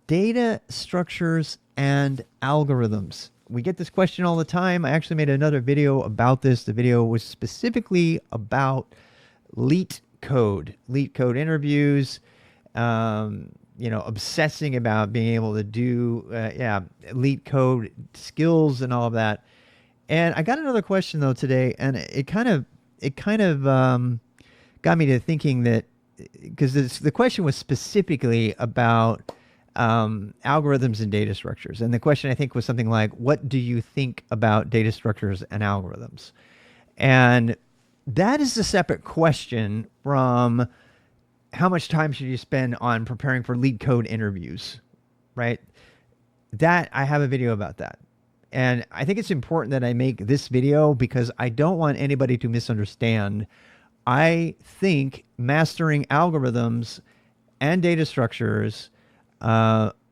Data structures and algorithms. We get this question all the time. I actually made another video about this. The video was specifically about leet code interviews, obsessing about being able to do, leet code skills and all of that. And I got another question though today, and it kind of got me to thinking that because the question was specifically about algorithms and data structures, and the question I think was something like, "What do you think about data structures and algorithms?" And that is a separate question from how much time should you spend on preparing for lead code interviews, right? That I have a video about that. And I think it's important that I make this video because I don't want anybody to misunderstand. I think mastering algorithms and data structures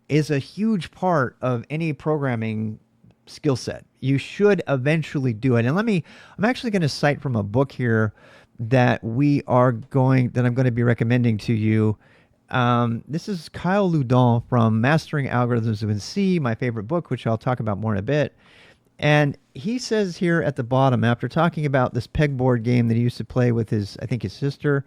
is a huge part of any programming skill set. You should eventually do it. And I'm actually going to cite from a book here that I'm going to be recommending to you. This is Kyle Loudon from Mastering Algorithms in C, my favorite book, which I'll talk about more in a bit. And he says here at the bottom, after talking about this pegboard game that he used to play with his sister,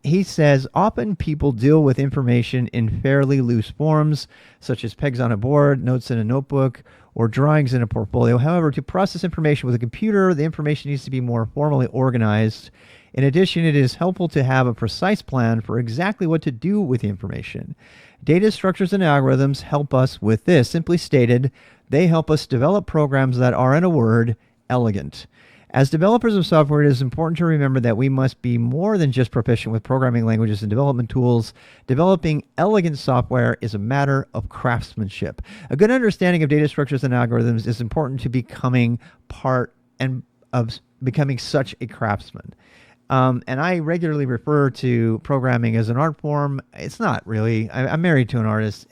he says, often people deal with information in fairly loose forms, such as pegs on a board, notes in a notebook, or drawings in a portfolio. However, to process information with a computer, the information needs to be more formally organized. In addition, it is helpful to have a precise plan for exactly what to do with the information. Data structures and algorithms help us with this. Simply stated, they help us develop programs that are, in a word, elegant. As developers of software, it is important to remember that we must be more than just proficient with programming languages and development tools. Developing elegant software is a matter of craftsmanship. A good understanding of data structures and algorithms is important to becoming becoming such a craftsman. And I regularly refer to programming as an art form. It's not really. I'm married to an artist,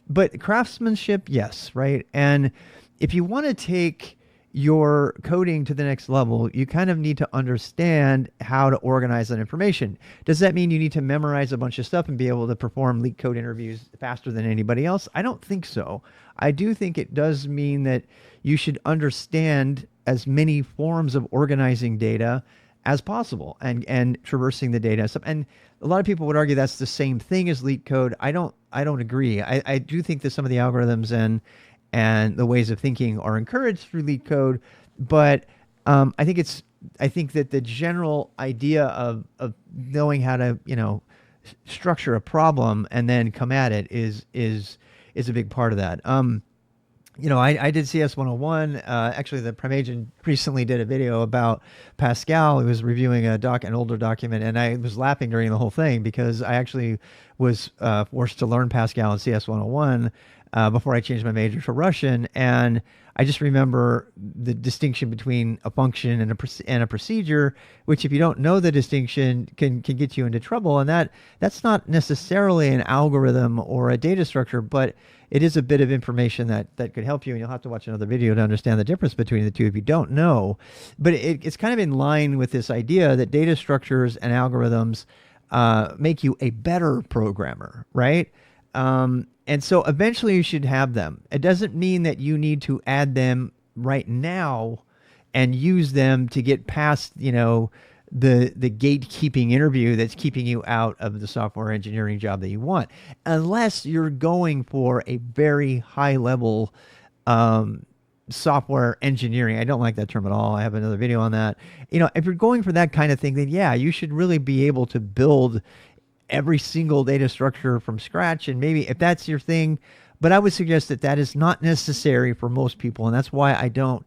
but craftsmanship, yes, right? And if you want to take your coding to the next level, you kind of need to understand how to organize that information. Does that mean you need to memorize a bunch of stuff and be able to perform leak code interviews faster than anybody else? I don't think so. I do think it does mean that you should understand as many forms of organizing data as possible and traversing the data. And a lot of people would argue that's the same thing as leak code. I don't agree. I do think that some of the algorithms and the ways of thinking are encouraged through leak code, but I think that the general idea of knowing how to structure a problem and then come at it is a big part of that. I did CS 101. Actually, the Prime Agent recently did a video about Pascal. He was reviewing an older document, and I was laughing during the whole thing because I actually was forced to learn Pascal in CS 101 before I changed my major to Russian. And I just remember the distinction between a function and a procedure, which if you don't know the distinction can get you into trouble. And that's not necessarily an algorithm or a data structure, but it is a bit of information that could help you. And you'll have to watch another video to understand the difference between the two if you don't know. But it's kind of in line with this idea that data structures and algorithms make you a better programmer, right? And so eventually you should have them. It doesn't mean that you need to add them right now and use them to get past, the gatekeeping interview that's keeping you out of the software engineering job that you want, unless you're going for a very high level software engineering. I don't like that term at all. I have another video on that. If you're going for that kind of thing, then yeah, you should really be able to build every single data structure from scratch. And maybe if that's your thing, but I would suggest that is not necessary for most people. And that's why I don't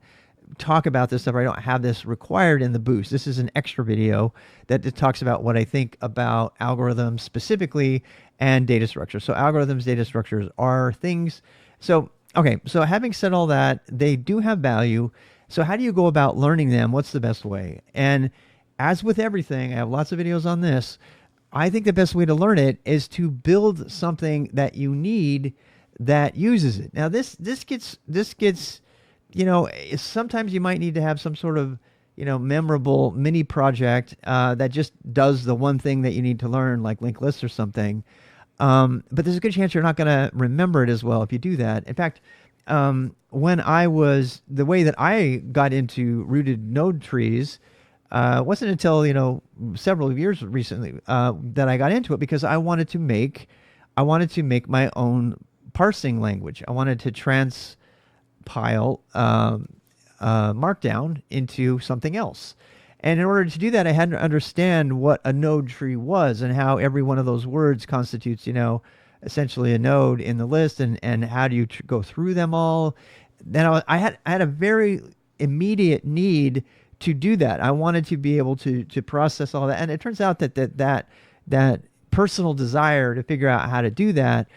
talk about this stuff. I don't have this required in the boost. This is an extra video that talks about what I think about algorithms specifically and data structures. So algorithms, data structures are things. So having said all that, they do have value. So how do you go about learning them? What's the best way? And as with everything, I have lots of videos on this. I think the best way to learn it is to build something that you need that uses it. Now this gets, sometimes you might need to have some sort of, memorable mini project that just does the one thing that you need to learn, like linked lists or something. But there's a good chance you're not going to remember it as well if you do that. In fact, when I was the way that I got into rooted node trees, wasn't until several years recently that I got into it because I wanted to make my own parsing language. I wanted to transpile Markdown into something else. And in order to do that, I had to understand what a node tree was and how every one of those words constitutes, essentially a node in the list, and how do you go through them all. Then I had a very immediate need to do that. I wanted to be able to process all that, and it turns out that personal desire to figure out how to do that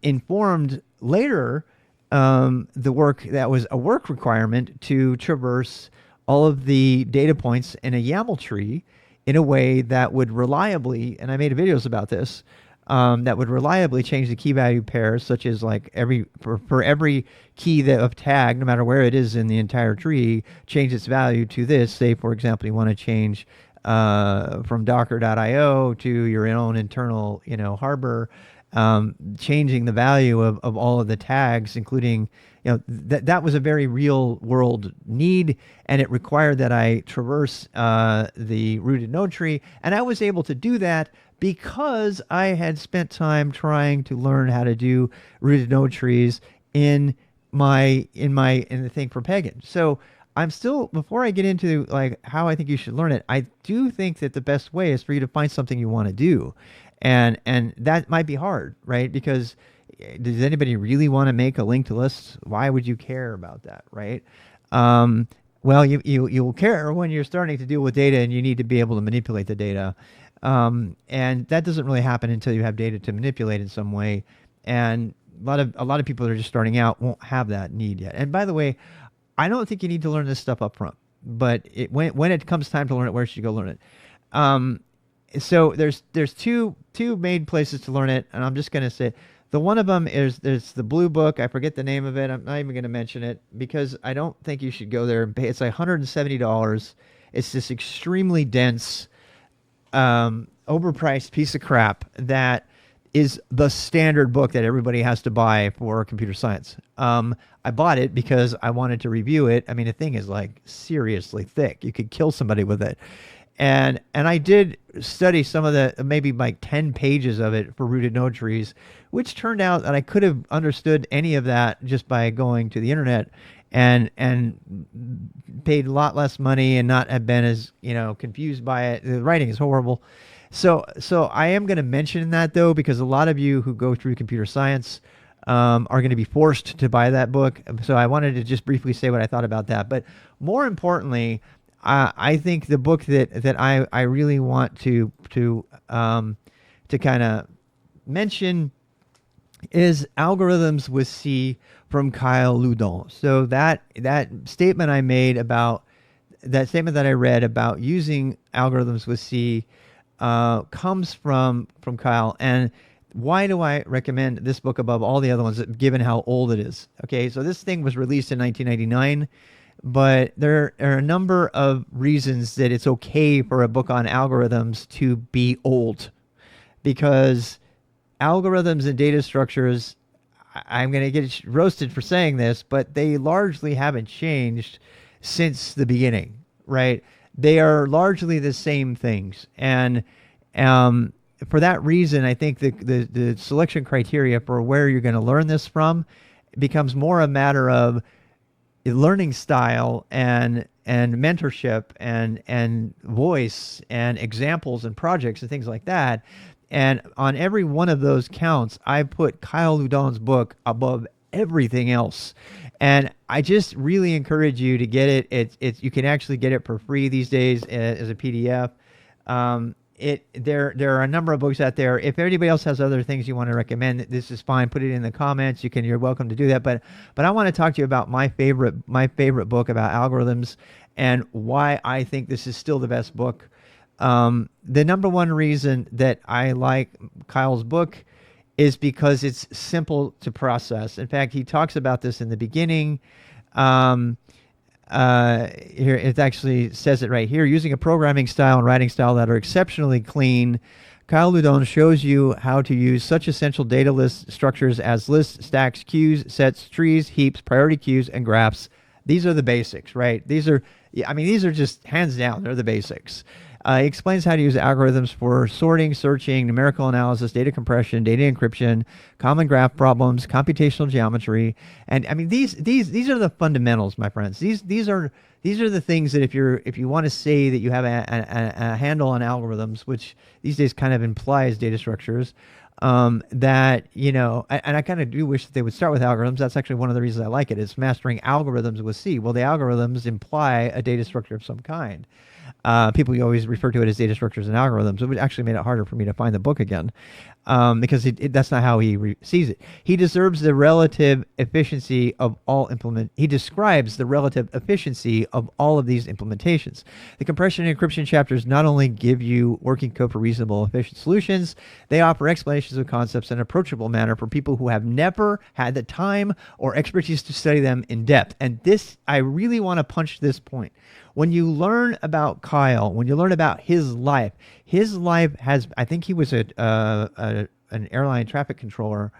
informed later the work that was a work requirement to traverse all of the data points in a YAML tree in a way that would reliably, and I made videos about this, that would reliably change the key value pairs, such as like for every key of tag, no matter where it is in the entire tree, change its value to this. Say, for example, you want to change from docker.io to your own internal, harbor, changing the value of all of the tags, including, that was a very real world need, and it required that I traverse the rooted node tree, and I was able to do that because I had spent time trying to learn how to do rooted node trees in the thing for Pagan. So I'm still, before I get into like how I think you should learn it, I do think that the best way is for you to find something you want to do. And that might be hard, right? Because does anybody really want to make a linked list? Why would you care about that, right? Well, you will care when you're starting to deal with data and you need to be able to manipulate the data. And that doesn't really happen until you have data to manipulate in some way. And a lot of people that are just starting out won't have that need yet. And by the way, I don't think you need to learn this stuff up front, but when it comes time to learn it, where should you go learn it? So there's two main places to learn it, and I'm just going to say the one of them is there's the blue book. I forget the name of it. I'm not even going to mention it because I don't think you should go there and pay. It's like $170. It's this extremely dense, overpriced piece of crap that is the standard book that everybody has to buy for computer science. I bought it because I wanted to review it. I mean, the thing is like seriously thick. You could kill somebody with it. And I did study some of the, maybe like 10 pages of it for rooted node trees, which turned out that I could have understood any of that just by going to the internet and paid a lot less money and not have been as, confused by it. The writing is horrible. So I am going to mention that though, because a lot of you who go through computer science are going to be forced to buy that book. So I wanted to just briefly say what I thought about that. But more importantly, I think the book that I really want to kind of mention is Algorithms with C from Kyle Loudon. So that statement I made about that statement that I read about using algorithms with C comes from Kyle. And why do I recommend this book above all the other ones, given how old it is? Okay, so this thing was released in 1999. But there are a number of reasons that it's okay for a book on algorithms to be old, because algorithms and data structures, I'm going to get roasted for saying this, but they largely haven't changed since the beginning, right? They are largely the same things. And for that reason, I think the selection criteria for where you're going to learn this from becomes more a matter of learning style and mentorship and voice and examples and projects and things like that. And on every one of those counts, I put Kyle Loudon's book above everything else. And I just really encourage you to get it. You can actually get it for free these days as a PDF. There are a number of books out there. If anybody else has other things you want to recommend, this is fine. Put it in the comments. You're welcome to do that. But I want to talk to you about my favorite book about algorithms and why I think this is still the best book. The number one reason that I like Kyle's book is because it's simple to process. In fact, he talks about this in the beginning. Here it actually says it right here: using a programming style and writing style that are exceptionally clean, Kyle Loudon shows you how to use such essential data list structures as lists, stacks, queues, sets, trees, heaps, priority queues, and graphs. These are the basics, right? These are, I mean, these are just hands down, they're the basics. He explains how to use algorithms for sorting, searching, numerical analysis, data compression, data encryption, common graph problems, computational geometry, and I mean these are the fundamentals, my friends. These are the things that if you want to say that you have a handle on algorithms, which these days kind of implies data structures, that and I kind of do wish that they would start with algorithms. That's actually one of the reasons I like it. Is mastering algorithms with C. Well, the algorithms imply a data structure of some kind. People always refer to it as data structures and algorithms. It would actually made it harder for me to find the book again, because that's not how he sees it. He deserves the relative efficiency of all He describes the relative efficiency of all of these implementations. The compression and encryption chapters not only give you working code for reasonable, efficient solutions, they offer explanations of concepts in an approachable manner for people who have never had the time or expertise to study them in depth. And this, I really want to punch this point. When you learn about Kyle, when you learn about his life has, I think he was an airline traffic controller.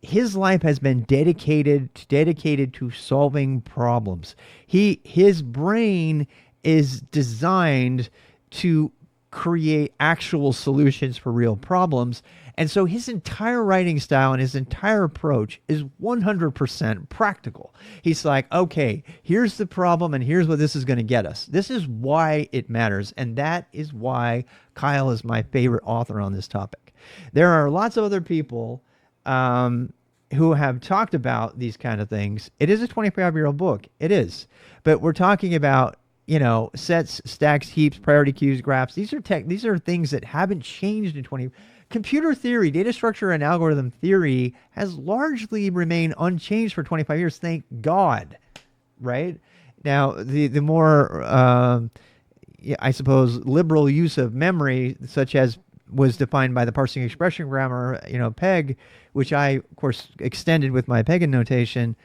His life has been dedicated to solving problems. His brain is designed to create actual solutions for real problems. And so his entire writing style and his entire approach is 100% practical. He's like, okay, here's the problem and here's what this is going to get us. This is why it matters. And that is why Kyle is my favorite author on this topic. There are lots of other people who have talked about these kind of things. It is a 25-year-old book. It is. But we're talking about sets, stacks, heaps, priority queues, graphs. These are things that haven't changed in 20. Computer theory, data structure, and algorithm theory has largely remained unchanged for 25 years. Thank God, right? Now, the more, I suppose, liberal use of memory, such as was defined by the parsing expression grammar, PEG, which I, of course, extended with my Pagan notation,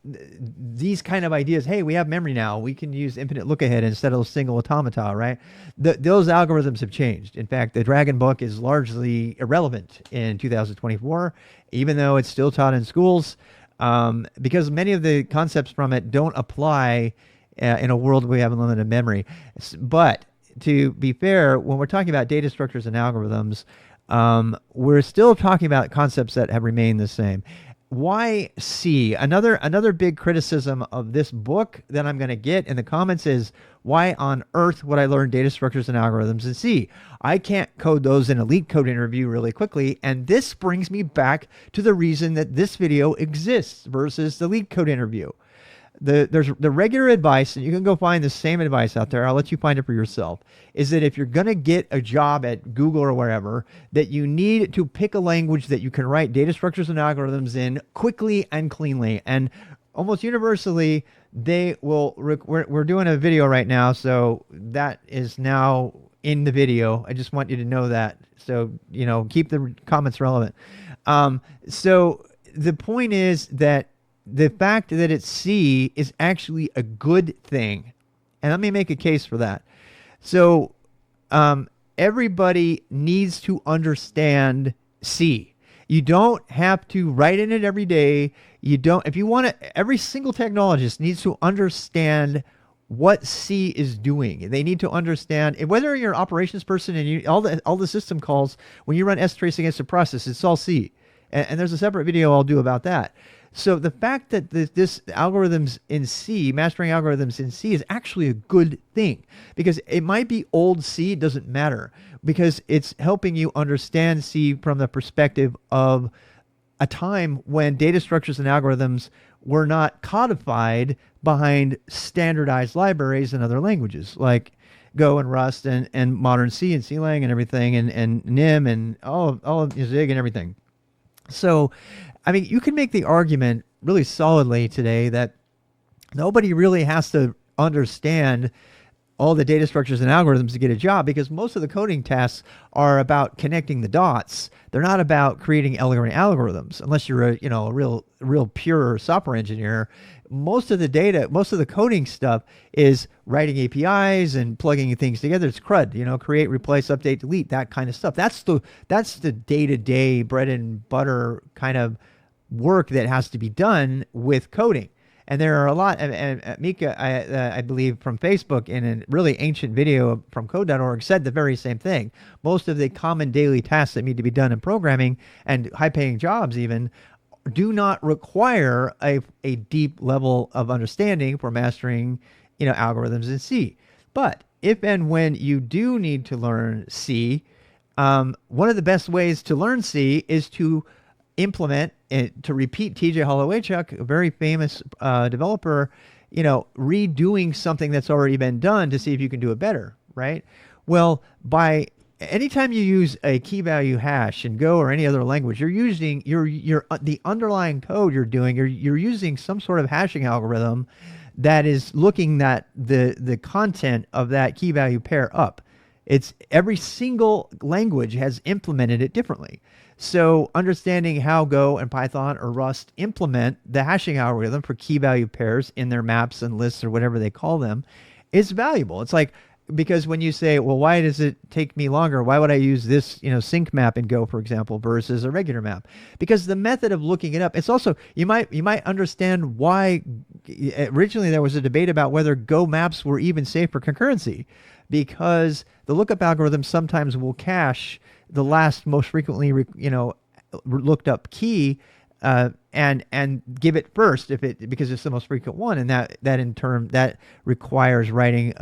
these kind of ideas, hey, we have memory now. We can use infinite look ahead instead of single automata, right? Those algorithms have changed. In fact, the Dragon book is largely irrelevant in 2024, even though it's still taught in schools, because many of the concepts from it don't apply in a world where we have unlimited memory. But to be fair, when we're talking about data structures and algorithms, we're still talking about concepts that have remained the same. Why C? Another big criticism of this book that I'm going to get in the comments is, why on earth would I learn data structures and algorithms in C? I can't code those in a Leak Code interview really quickly, and this brings me back to the reason that this video exists versus the Leak Code interview. There's the regular advice, and you can go find the same advice out there. I'll let you find it for yourself. Is that if you're going to get a job at Google or wherever, that you need to pick a language that you can write data structures and algorithms in quickly and cleanly. And almost universally, they will. We're doing a video right now, so that is now in the video. I just want you to know that. So keep the comments relevant. So the point is that the fact that it's C is actually a good thing. And let me make a case for that. So everybody needs to understand C. You don't have to write in it every day. If you want to, every single technologist needs to understand what C is doing. They need to understand, whether you're an operations person and all the system calls, when you run strace against a process, it's all C. And there's a separate video I'll do about that. So the fact that this algorithms in C, mastering algorithms in C, is actually a good thing, because it might be old C, it doesn't matter, because it's helping you understand C from the perspective of a time when data structures and algorithms were not codified behind standardized libraries in other languages like Go and Rust and modern C and CLang and everything, and NIM and all of Zig and everything. So, I mean, you can make the argument really solidly today that nobody really has to understand all the data structures and algorithms to get a job, because most of the coding tasks are about connecting the dots. They're not about creating elegant algorithms, unless you're a real pure software engineer. Most of the coding stuff is writing APIs and plugging things together. It's CRUD, create, replace, update, delete, that kind of stuff. That's the day-to-day bread and butter kind of work that has to be done with coding. And there are a lot, and Mika, I believe, from Facebook, in a really ancient video from code.org, said the very same thing. Most of the common daily tasks that need to be done in programming, and high-paying jobs even, do not require a deep level of understanding for mastering, algorithms in C. But if and when you do need to learn C, one of the best ways to learn C is to implement, to repeat TJ Holowaychuk, a very famous developer, redoing something that's already been done to see if you can do it better, right? Well, anytime you use a key value hash in Go or any other language, you're using the underlying code you're using some sort of hashing algorithm that is looking at the content of that key value pair up. It's every single language has implemented it differently. So understanding how Go and Python or Rust implement the hashing algorithm for key value pairs in their maps and lists or whatever they call them is valuable. It's like, because when you say, well, why does it take me longer? Why would I use this, sync map in Go, for example, versus a regular map? Because the method of looking it up, it's also, you might understand why originally there was a debate about whether Go maps were even safe for concurrency, because the lookup algorithm sometimes will cache the last most frequently, looked up key, and give it first because it's the most frequent one, and that in turn that requires writing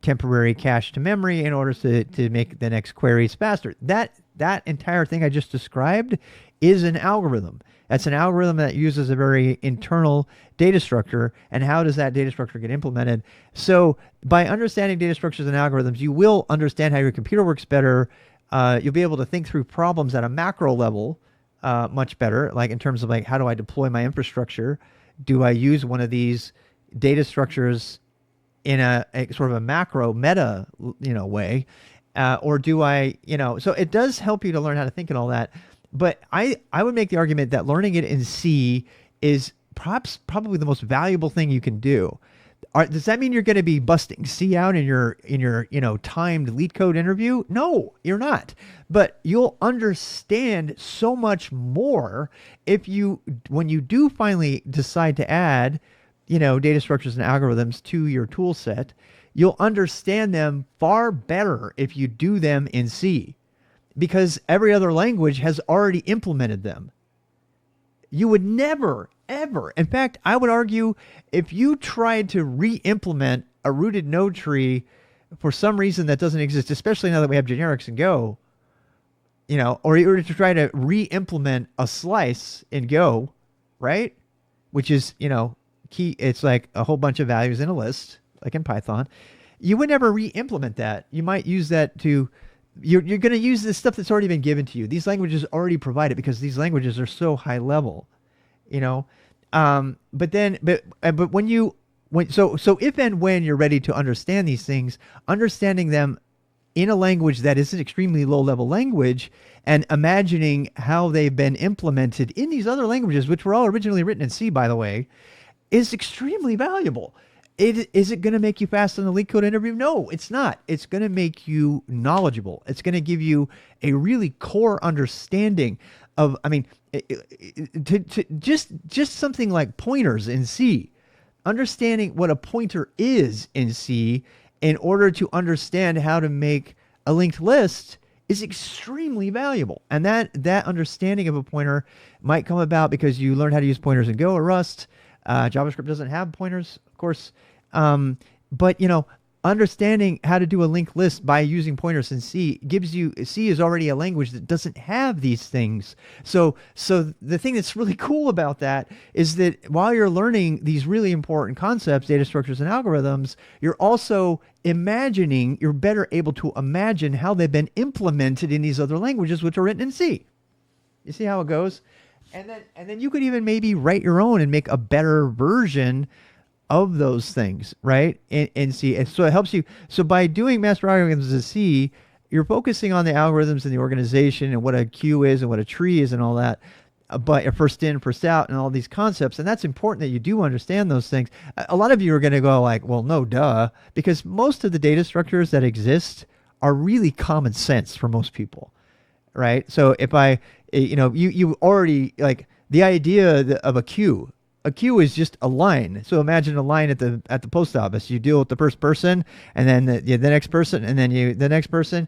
temporary cache to memory in order to make the next queries faster. That entire thing I just described is an algorithm. That's an algorithm that uses a very internal data structure. And how does that data structure get implemented? So by understanding data structures and algorithms, you will understand how your computer works better. You'll be able to think through problems at a macro level much better, like in terms of like, how do I deploy my infrastructure? Do I use one of these data structures in a sort of a macro meta, way? Or do I, so it does help you to learn how to think and all that. But I would make the argument that learning it in C is perhaps probably the most valuable thing you can do. Does that mean you're going to be busting C out in your timed lead code interview? No, you're not. But you'll understand so much more when you do finally decide to add, data structures and algorithms to your tool set. You'll understand them far better if you do them in C, because every other language has already implemented them. You would never, ever. In fact, I would argue if you tried to re-implement a rooted node tree for some reason that doesn't exist, especially now that we have generics in Go, or you were to try to re-implement a slice in Go, right? Which is, key. It's like a whole bunch of values in a list, like in Python. You would never re-implement that. You might use that to... You're going to use this stuff that's already been given to you. These languages already provide it because these languages are so high level, But so if and when you're ready to understand these things, understanding them in a language that is an extremely low level language and imagining how they've been implemented in these other languages, which were all originally written in C, by the way, is extremely valuable. Is it going to make you fast in the leak code interview? No, it's not. It's going to make you knowledgeable. It's going to give you a really core understanding of, just something like pointers in C. Understanding what a pointer is in C in order to understand how to make a linked list is extremely valuable. And that understanding of a pointer might come about because you learn how to use pointers in Go or Rust. JavaScript doesn't have pointers, of course. But, understanding how to do a linked list by using pointers in C C is already a language that doesn't have these things. So the thing that's really cool about that is that while you're learning these really important concepts, data structures and algorithms, you're also you're better able to imagine how they've been implemented in these other languages, which are written in C. You see how it goes? And then you could even maybe write your own and make a better version of those things, right? In C. And so it helps you. So by doing master algorithms in C, you're focusing on the algorithms in the organization and what a queue is and what a tree is and all that. But first in, first out, and all these concepts, and that's important that you do understand those things. A lot of you are going to go like, "Well, no, duh," because most of the data structures that exist are really common sense for most people, right? So if I, you already like the idea of a queue. A queue is just a line. So imagine a line at the post office. You deal with the first person, and then the next person, and then the next person.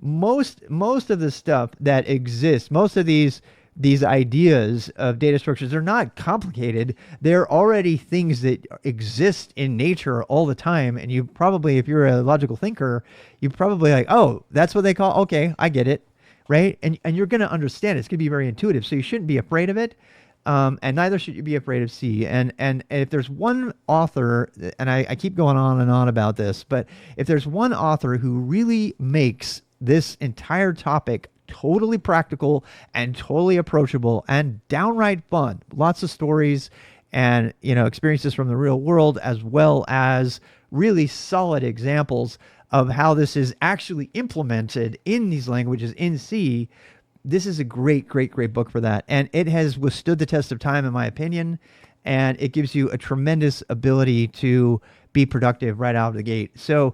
Most of the stuff that exists, most of these ideas of data structures are not complicated. They're already things that exist in nature all the time. And you probably, if you're a logical thinker, you probably like, oh, that's what they call. Okay, I get it, right? And you're going to understand it. It's going to be very intuitive. So you shouldn't be afraid of it. And neither should you be afraid of C. And if there's one author, and I keep going on and on about this, but if there's one author who really makes this entire topic totally practical and totally approachable and downright fun, lots of stories and experiences from the real world, as well as really solid examples of how this is actually implemented in these languages in C. This is a great, great, great book for that. And it has withstood the test of time, in my opinion. And it gives you a tremendous ability to be productive right out of the gate. So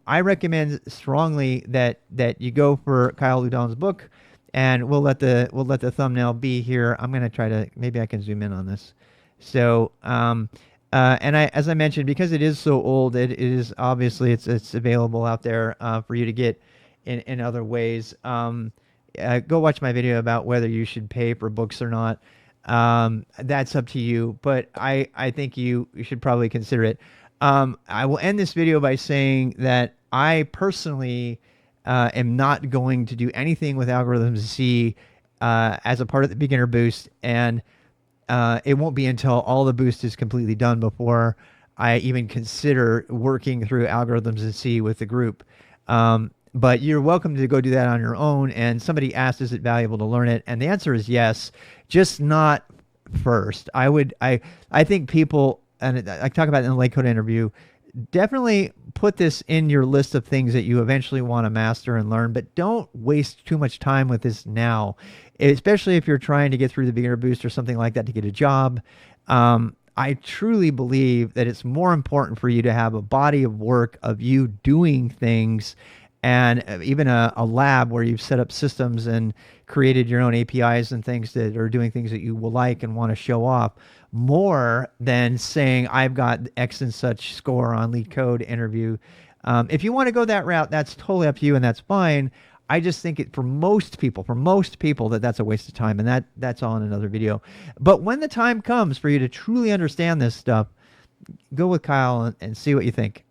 I recommend strongly that you go for Kyle Loudon's book. And we'll let the thumbnail be here. I'm going to try to, maybe I can zoom in on this. So, and as I mentioned, because it is so old, it is obviously it's available out there for you to get in other ways. Go watch my video about whether you should pay for books or not. That's up to you, but I think you should probably consider it. I will end this video by saying that I personally am not going to do anything with algorithms C as a part of the beginner boost, and it won't be until all the boost is completely done before I even consider working through algorithms in C with the group. But you're welcome to go do that on your own. And somebody asked, is it valuable to learn it? And the answer is yes, just not first. I think people, and I talk about it in the Late Code interview, definitely put this in your list of things that you eventually want to master and learn, but don't waste too much time with this now, especially if you're trying to get through the beginner boost or something like that to get a job. I truly believe that it's more important for you to have a body of work of you doing things, and even a lab where you've set up systems and created your own APIs and things that are doing things that you will like and want to show off, more than saying, I've got X and such score on Lead Code interview. If you want to go that route, that's totally up to you, and that's fine. I just think for most people, that's a waste of time, and that's all in another video. But when the time comes for you to truly understand this stuff, go with Kyle and see what you think.